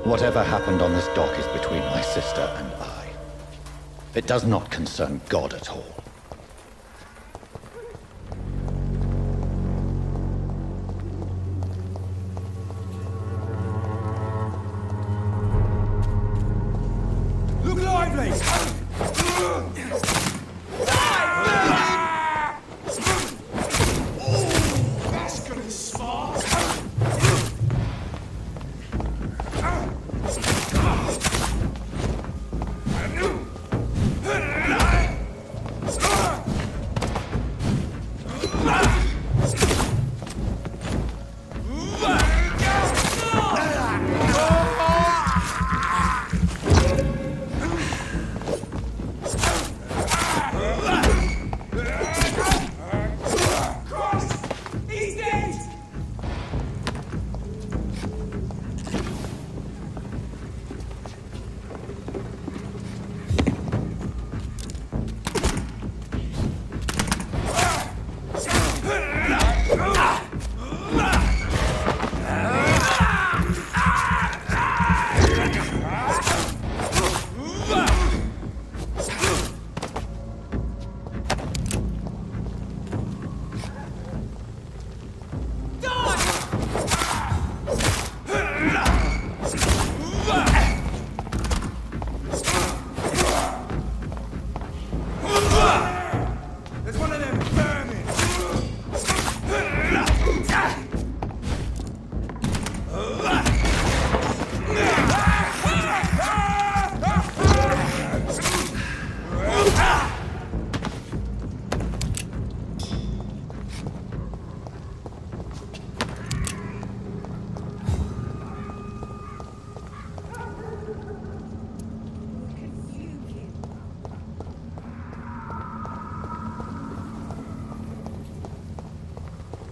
Whatever happened on this dock is between my sister and I. It does not concern God at all. Look lively! That's gonna smart.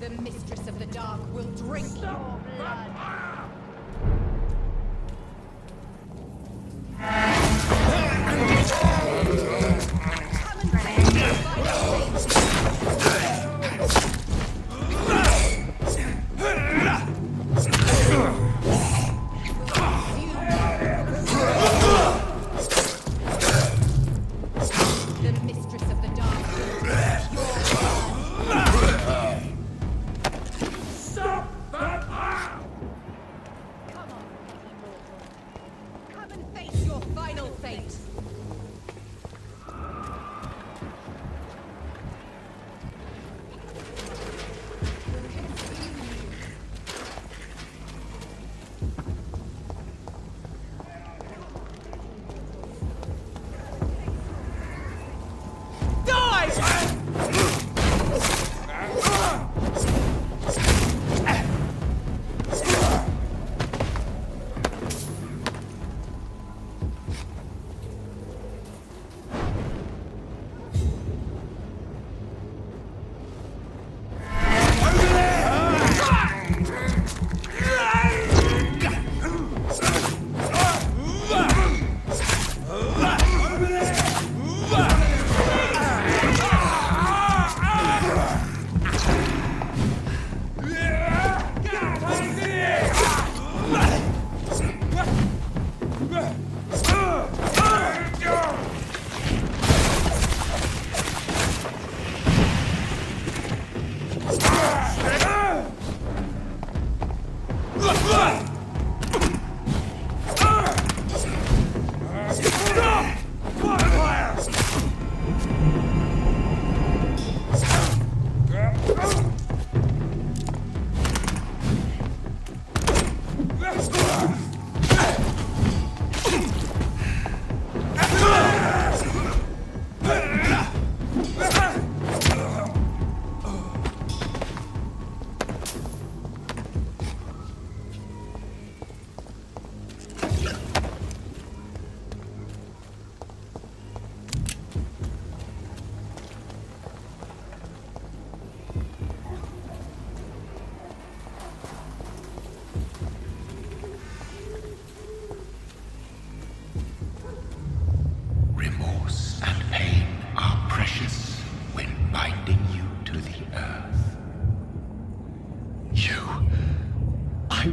The mistress of the dark will drink your blood.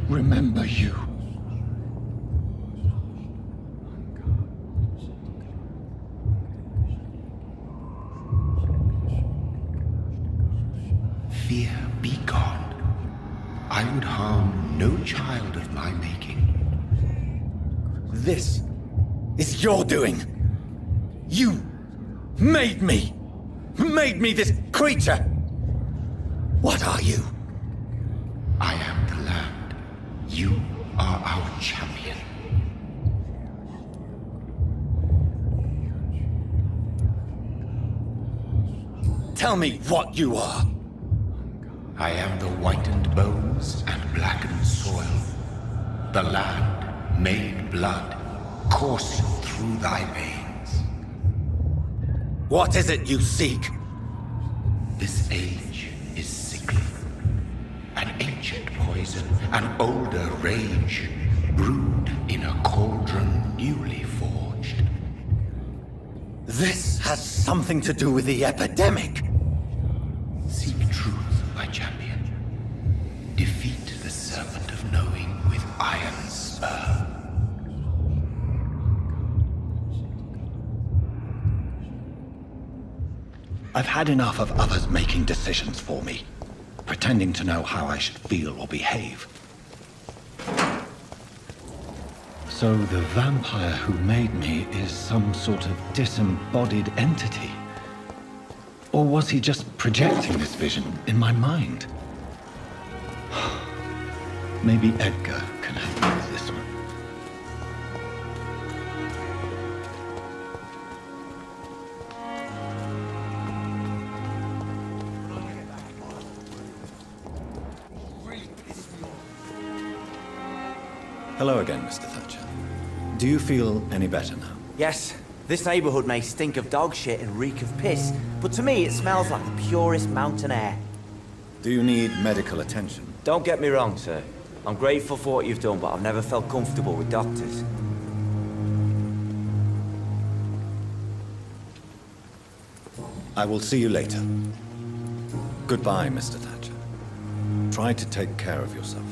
Remember you. I would harm no child of my making. This is your doing. You made me. Made me this creature. What are you? I am the land. You are our champion. Tell me what you are. I am the whitened bones and blackened soil. The land made blood coursing through thy veins. What is it you seek? This age is sickly. An ancient poison, an older rage, brewed in a cauldron newly forged. This has something to do with the epidemic. Seek truth, my champion. Defeat the serpent of knowing with iron spur. I've had enough of others making decisions for me, pretending to know how I should feel or behave. So the vampire who made me is some sort of disembodied entity? Or was he just projecting this vision in my mind? Maybe Edgar can help me with this one. Hello again, Mr. Thatcher. Do you feel any better now? Yes, this neighborhood may stink of dog shit and reek of piss, but to me it smells like the purest mountain air. Do you need medical attention? Don't get me wrong, sir. I'm grateful for what you've done, but I've never felt comfortable with doctors. I will see you later. Goodbye, Mr. Thatcher. Try to take care of yourself.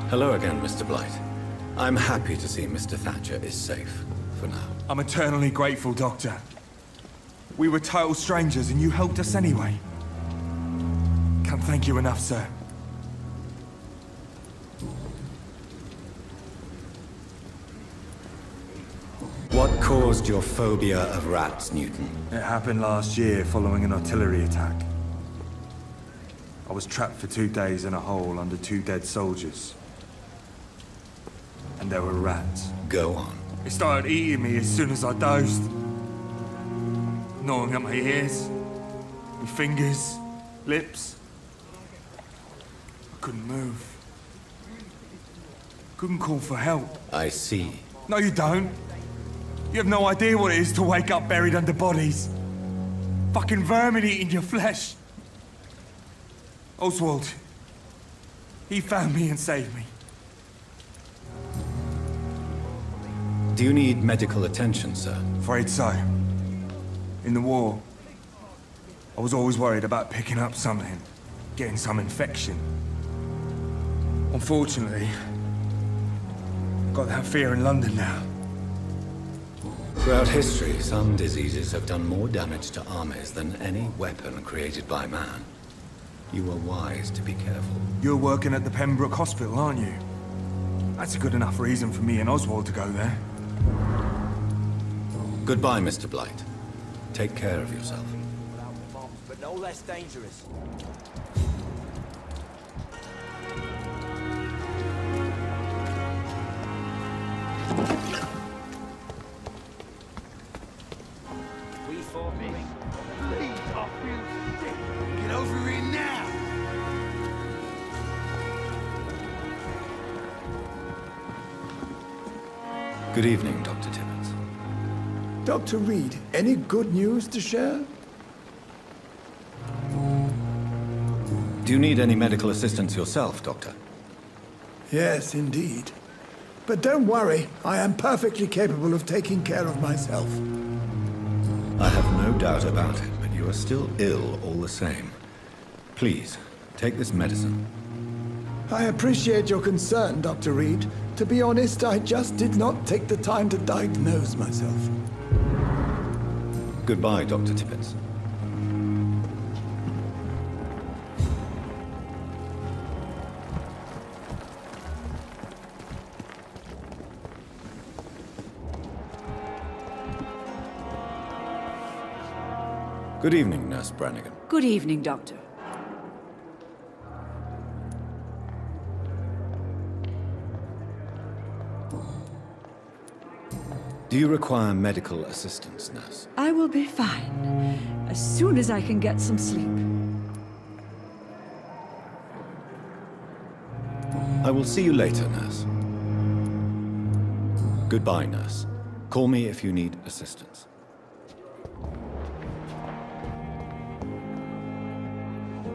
Hello again, Mr. Blight. I'm happy to see Mr. Thatcher is safe, for now. I'm eternally grateful, Doctor. We were total strangers and you helped us anyway. Can't thank you enough, sir. What caused your phobia of rats, Newton? It happened last year following an artillery attack. I was trapped for 2 days in a hole under 2 dead soldiers. And there were rats. Go on. It started eating me as soon as I dozed. Gnawing at my ears, my fingers, lips. I couldn't move. Couldn't call for help. I see. No, you don't. You have no idea what it is to wake up buried under bodies. Fucking vermin eating your flesh. Oswald. He found me and saved me. Do you need medical attention, sir? Afraid so. In the war, I was always worried about picking up something, getting some infection. Unfortunately, I've got that fear in London now. Throughout history, some diseases have done more damage to armies than any weapon created by man. You were wise to be careful. You're working at the Pembroke Hospital, aren't you? That's a good enough reason for me and Oswald to go there. Goodbye, Mr. Blight. Take care of yourself. But no less dangerous. We fought me. Please, I feel sick. Get over here now. Good evening, Dr. Timmons. Dr. Reid, any good news to share? Do you need any medical assistance yourself, Doctor? Yes, indeed. But don't worry, I am perfectly capable of taking care of myself. I have no doubt about it, but you are still ill all the same. Please, take this medicine. I appreciate your concern, Dr. Reid. To be honest, I just did not take the time to diagnose myself. Goodbye, Dr. Tippett. Good evening, Nurse Brannigan. Good evening, Doctor. Do you require medical assistance, nurse? I will be fine, as soon as I can get some sleep. I will see you later, nurse. Goodbye, nurse. Call me if you need assistance.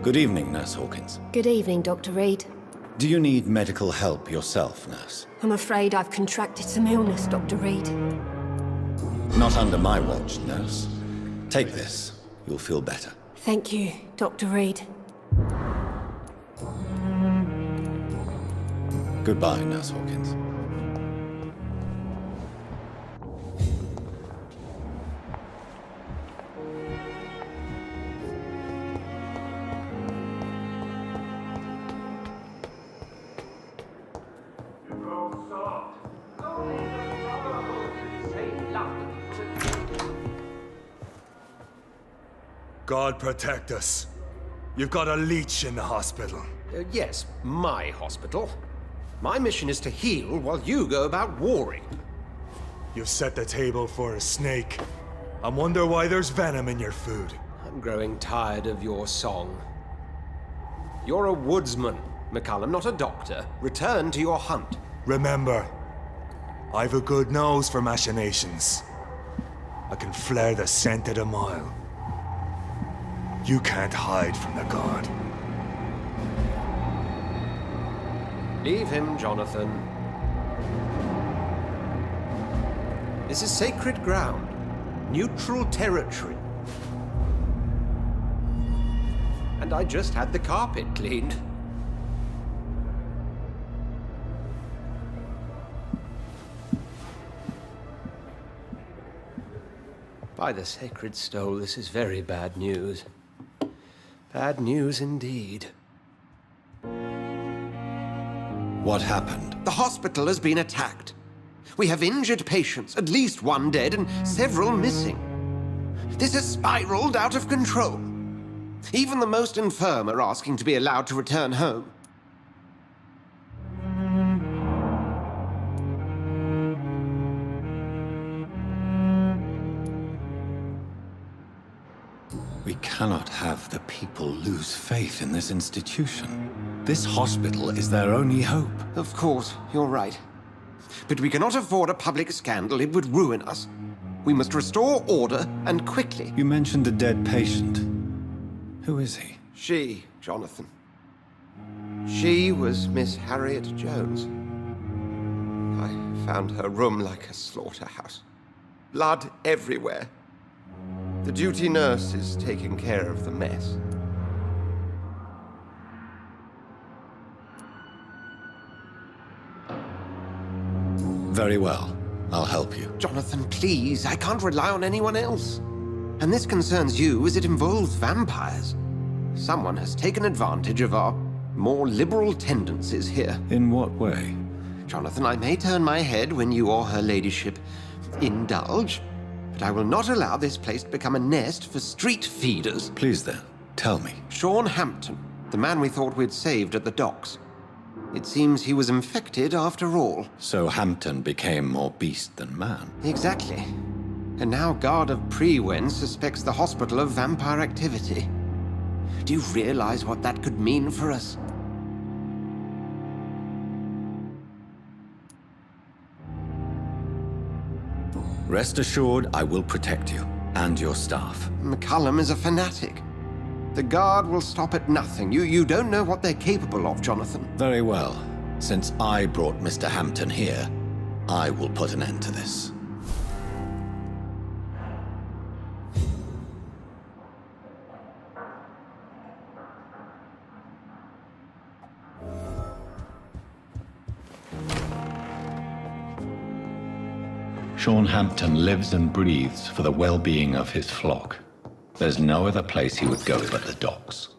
Good evening, Nurse Hawkins. Good evening, Dr. Reid. Do you need medical help yourself, nurse? I'm afraid I've contracted some illness, Dr. Reid. Not under my watch, nurse. Take this. You'll feel better. Thank you, Dr. Reid. Goodbye, Nurse Hawkins. God protect us. You've got a leech in the hospital. Yes, my hospital. My mission is to heal while you go about warring. You've set the table for a snake. I wonder why there's venom in your food. I'm growing tired of your song. You're a woodsman, McCullum, not a doctor. Return to your hunt. Remember, I've a good nose for machinations. I can flare the scent at a mile. You can't hide from the god. Leave him, Jonathan. This is sacred ground. Neutral territory. And I just had the carpet cleaned. By the sacred stole, this is very bad news. Bad news indeed. What happened? The hospital has been attacked. We have injured patients, at least one dead and several missing. This has spiraled out of control. Even the most infirm are asking to be allowed to return home. We cannot have the people lose faith in this institution. This hospital is their only hope. Of course, you're right. But we cannot afford a public scandal. It would ruin us. We must restore order, and quickly. You mentioned a dead patient. Who is he? She, Jonathan. She was Miss Harriet Jones. I found her room like a slaughterhouse. Blood everywhere. The duty nurse is taking care of the mess. Very well. I'll help you. Jonathan, please. I can't rely on anyone else. And this concerns you as it involves vampires. Someone has taken advantage of our more liberal tendencies here. In what way? Jonathan, I may turn my head when you or her ladyship indulge, but I will not allow this place to become a nest for street feeders. Please then, tell me. Sean Hampton, the man we thought we'd saved at the docks. It seems he was infected after all. So Hampton became more beast than man. Exactly. And now Guard of Prewen suspects the hospital of vampire activity. Do you realize what that could mean for us? Rest assured, I will protect you and your staff. McCullum is a fanatic. The Guard will stop at nothing. You don't know what they're capable of, Jonathan. Very well. Since I brought Mr. Hampton here, I will put an end to this. Sean Hampton lives and breathes for the well-being of his flock. There's no other place he would go but the docks.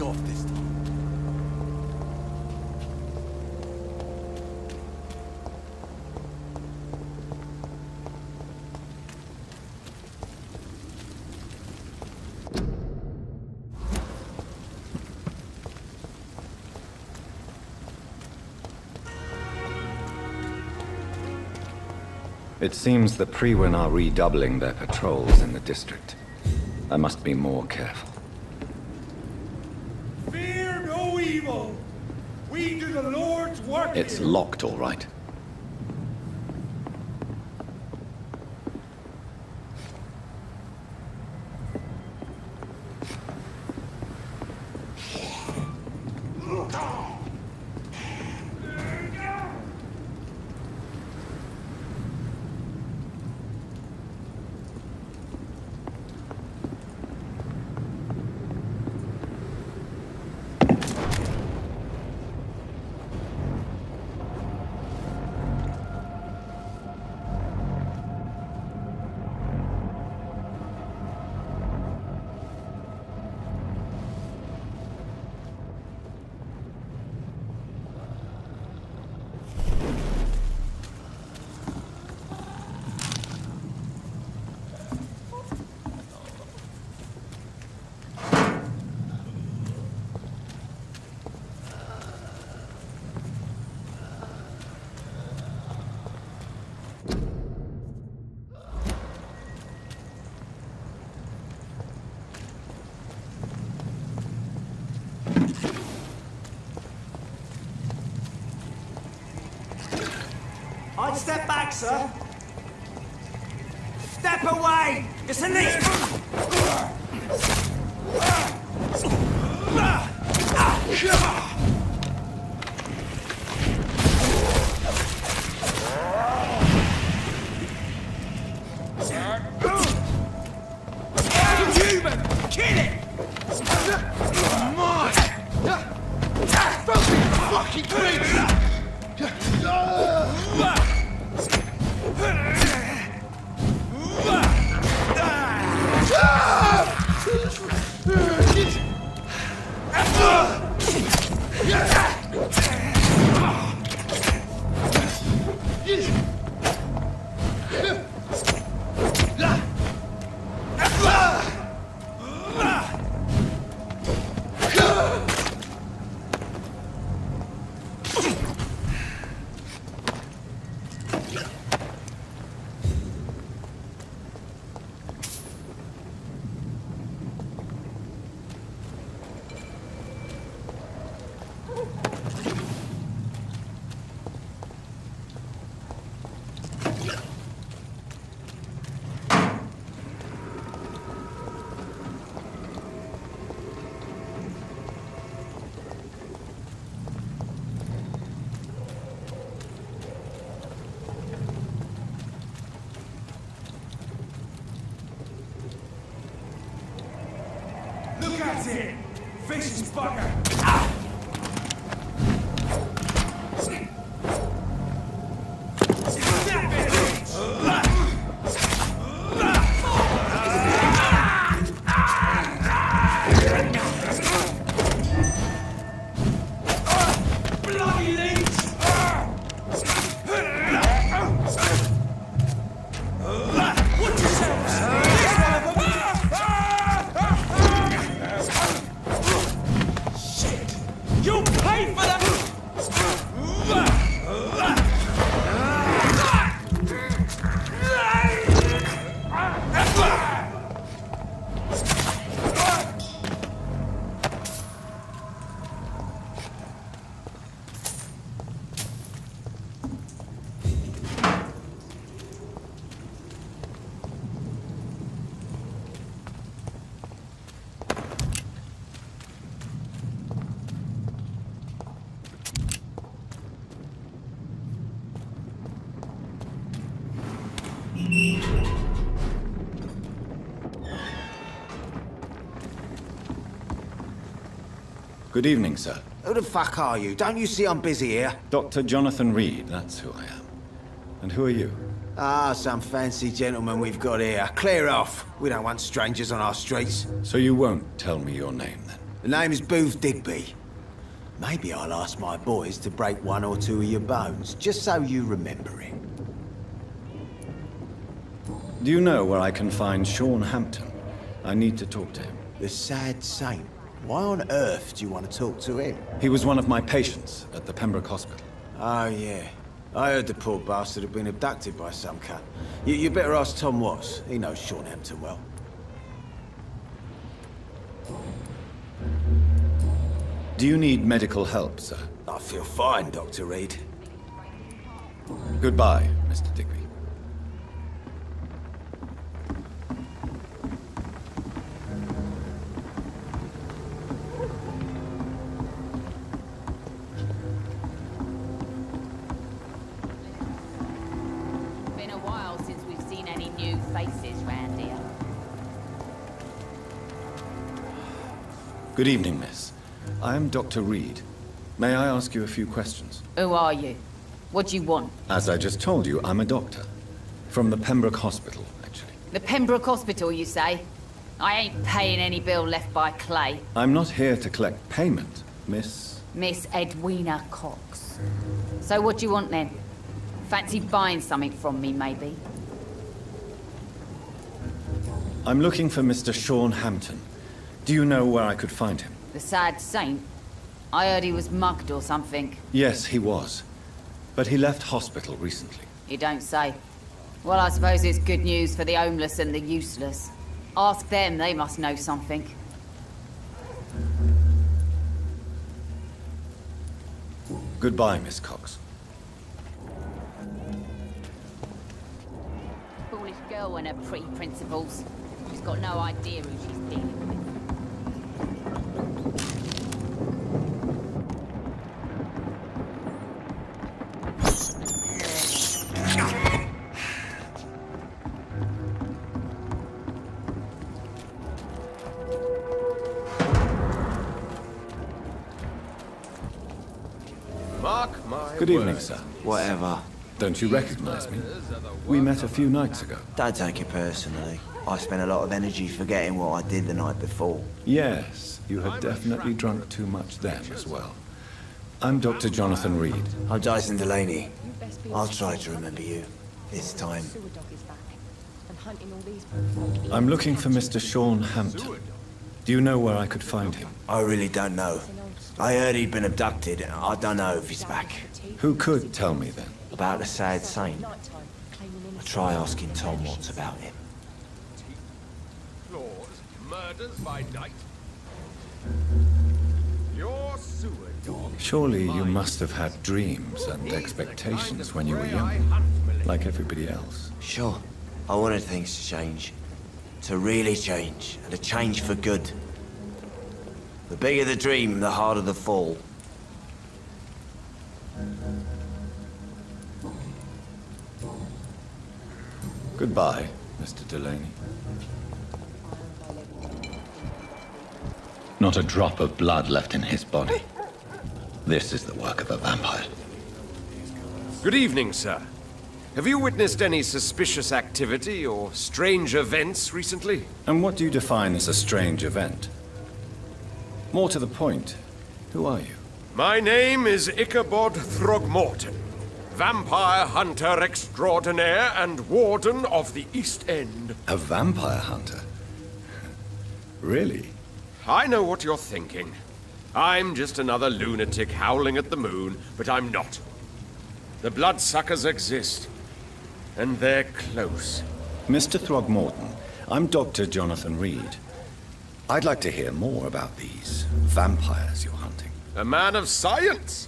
off this time. It seems the Priwen are redoubling their patrols in the district. I must be more careful. Fear no evil! We do the Lord's work It's here. locked, all right. I'd step back, sir. Step away! It's a knee! Human! Kill it! Mine! Fucking bitch! Look at it! Vicious bugger! Bloody leech! Watch yourselves! This one of them! Shit! You'll pay for that! Good evening, sir. Who the fuck are you? Don't you see I'm busy here? Dr. Jonathan Reid, that's who I am. And who are you? Ah, some fancy gentleman we've got here. Clear off. We don't want strangers on our streets. So you won't tell me your name, then? The name's Booth Digby. Maybe I'll ask my boys to break one or two of your bones, just so you remember it. Do you know where I can find Sean Hampton? I need to talk to him. The sad saint. Why on earth do you want to talk to him? He was one of my patients at the Pembroke Hospital. Oh, yeah. I heard the poor bastard had been abducted by some cunt. You better ask Tom Watts. He knows Sean Hampton well. Do you need medical help, sir? I feel fine, Dr. Reid. Goodbye, Mr. Digby. Been a while since we've seen any new faces round here. Good evening, miss. I am Dr. Reid. May I ask you a few questions? Who are you? What do you want? As I just told you, I'm a doctor. From the Pembroke Hospital, actually. The Pembroke Hospital, you say? I ain't paying any bill left by Clay. I'm not here to collect payment, miss. Miss Edwina Cox. So what do you want then? Fancy buying something from me, maybe? I'm looking for Mr. Sean Hampton. Do you know where I could find him? The sad saint? I heard he was mugged or something. Yes, he was. But he left hospital recently. You don't say. Well, I suppose it's good news for the homeless and the useless. Ask them, they must know something. Goodbye, Miss Cox. Foolish girl and her pretty principles. She's got no idea who she's dealing with. Good evening, sir. Whatever. Don't you recognize me? We met a few nights ago. Don't take it personally. I spent a lot of energy forgetting what I did the night before. Yes, you had definitely drunk too much then as well. I'm Dr. Jonathan Reid. I'm Dyson Delaney. I'll try to remember you. This time. I'm looking for Mr. Sean Hampton. Do you know where I could find him? I really don't know. I heard he'd been abducted. I don't know if he's back. Who could tell me then? About the sad saint. I'll try asking Tom Watts about him. Claws, murders by night. Your sewer dog. Surely you must have had dreams and expectations when you were young, like everybody else. Sure. I wanted things to change. To really change, and to change for good. The bigger the dream, the harder the fall. Goodbye, Mr. Delaney. Not a drop of blood left in his body. This is the work of a vampire. Good evening, sir. Have you witnessed any suspicious activity or strange events recently? And what do you define as a strange event? More to the point, who are you? My name is Ichabod Throgmorton, vampire hunter extraordinaire and warden of the East End. A vampire hunter? Really? I know what you're thinking. I'm just another lunatic howling at the moon, but I'm not. The bloodsuckers exist, and they're close. Mr. Throgmorton, I'm Dr. Jonathan Reid. I'd like to hear more about these vampires you're hunting. A man of science?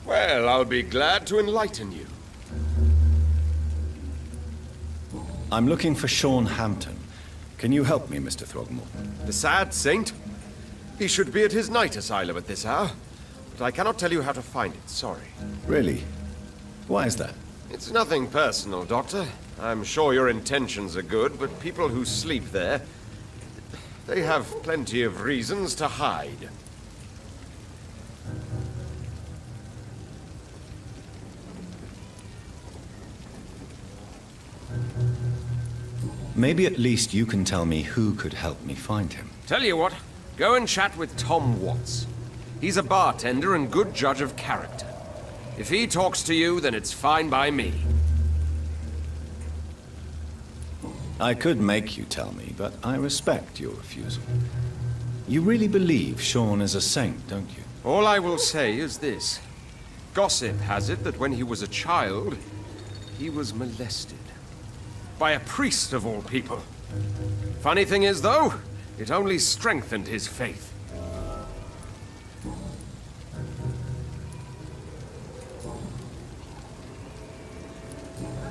Well, I'll be glad to enlighten you. I'm looking for Sean Hampton. Can you help me, Mr. Throgmorton? The sad saint? He should be at his night asylum at this hour, but I cannot tell you how to find it, sorry. Really? Why is that? It's nothing personal, Doctor. I'm sure your intentions are good, but people who sleep there, they have plenty of reasons to hide. Maybe at least you can tell me who could help me find him. Tell you what, Go and chat with Tom Watts. He's a bartender and good judge of character. If he talks to you, then it's fine by me. I could make you tell me, but I respect your refusal. You really believe Sean is a saint, don't you? All I will say is this. Gossip has it that when he was a child, he was molested. By a priest of all people. Funny thing is, though, it only strengthened his faith.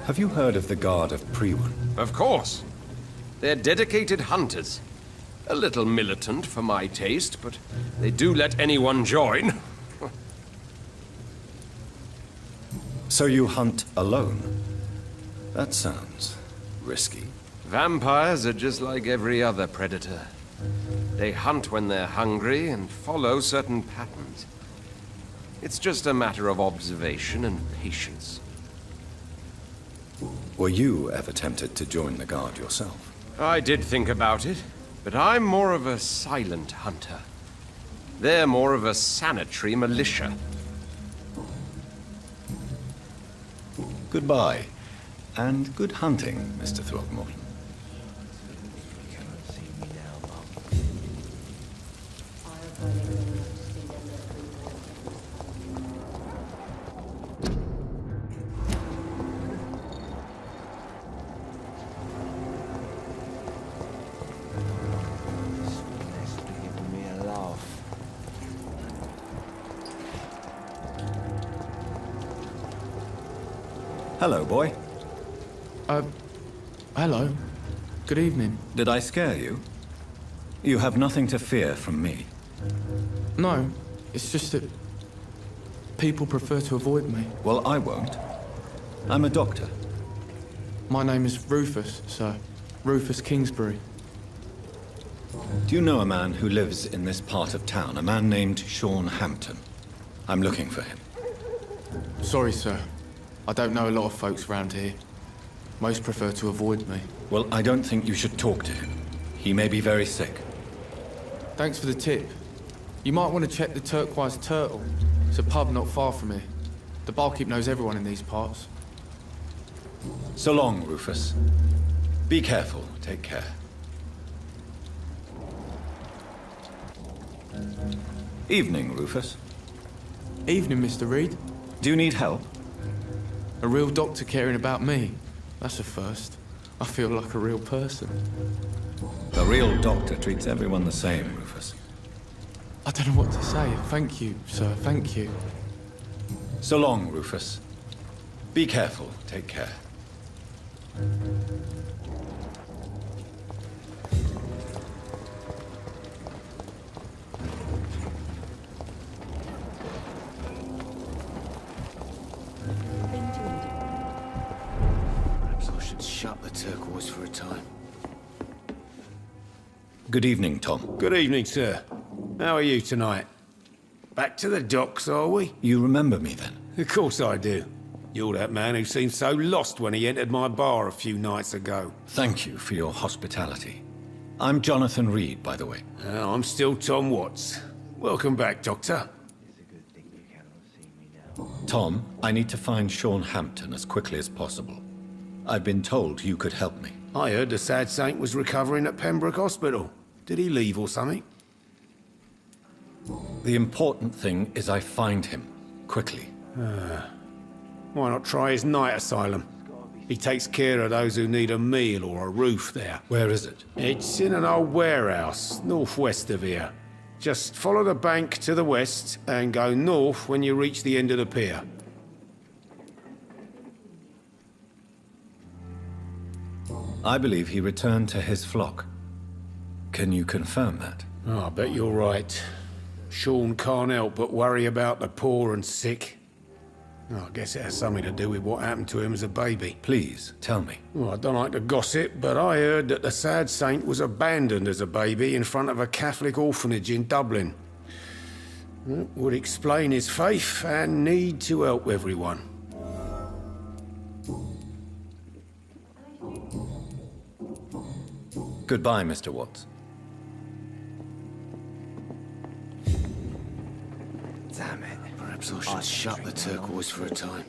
Have you heard of the Guard of Priwen? Of course. They're dedicated hunters. A little militant for my taste, but they do let anyone join. So you hunt alone? That sounds risky. Vampires are just like every other predator. They hunt when they're hungry and follow certain patterns. It's just a matter of observation and patience. Were you ever tempted to join the Guard yourself? I did think about it, but I'm more of a silent hunter. They're more of a sanitary militia. Goodbye, and good hunting, Mr. Throckmorton. Hello, boy. Hello. Good evening. Did I scare you? You have nothing to fear from me. No, it's just that people prefer to avoid me. Well, I won't. I'm a doctor. My name is Rufus, sir. Rufus Kingsbury. Do you know a man who lives in this part of town? A man named Sean Hampton. I'm looking for him. Sorry, sir. I don't know a lot of folks around here. Most prefer to avoid me. Well, I don't think you should talk to him. He may be very sick. Thanks for the tip. You might want to check the Turquoise Turtle. It's a pub not far from here. The barkeep knows everyone in these parts. So long, Rufus. Be careful. Take care. Evening, Rufus. Evening, Mr. Reid. Do you need help? A real doctor caring about me. That's a first. I feel like a real person. A real doctor treats everyone the same, Rufus. I don't know what to say. Thank you, sir. Thank you. So long, Rufus. Be careful. Take care. Shut the Turquoise for a time. Good evening, Tom. Good evening, sir. How are you tonight? Back to the docks, are we? You remember me, then? Of course I do. You're that man who seemed so lost when he entered my bar a few nights ago. Thank you for your hospitality. I'm Jonathan Reid, by the way. I'm still Tom Watts. Welcome back, Doctor. Tom, I need to find Sean Hampton as quickly as possible. I've been told you could help me. I heard the sad saint was recovering at Pembroke Hospital. Did he leave or something? The important thing is I find him, quickly. Why not try his night asylum? He takes care of those who need a meal or a roof there. Where is it? It's in an old warehouse, northwest of here. Just follow the bank to the west and go north when you reach the end of the pier. I believe he returned to his flock. Can you confirm that? Oh, I bet you're right. Sean can't help but worry about the poor and sick. Oh, I guess it has something to do with what happened to him as a baby. Please, tell me. Well, I don't like to gossip, but I heard that the sad saint was abandoned as a baby in front of a Catholic orphanage in Dublin. That would explain his faith and need to help everyone. Goodbye, Mr. Watts. Damn it. Perhaps I should shut the turquoise for a time.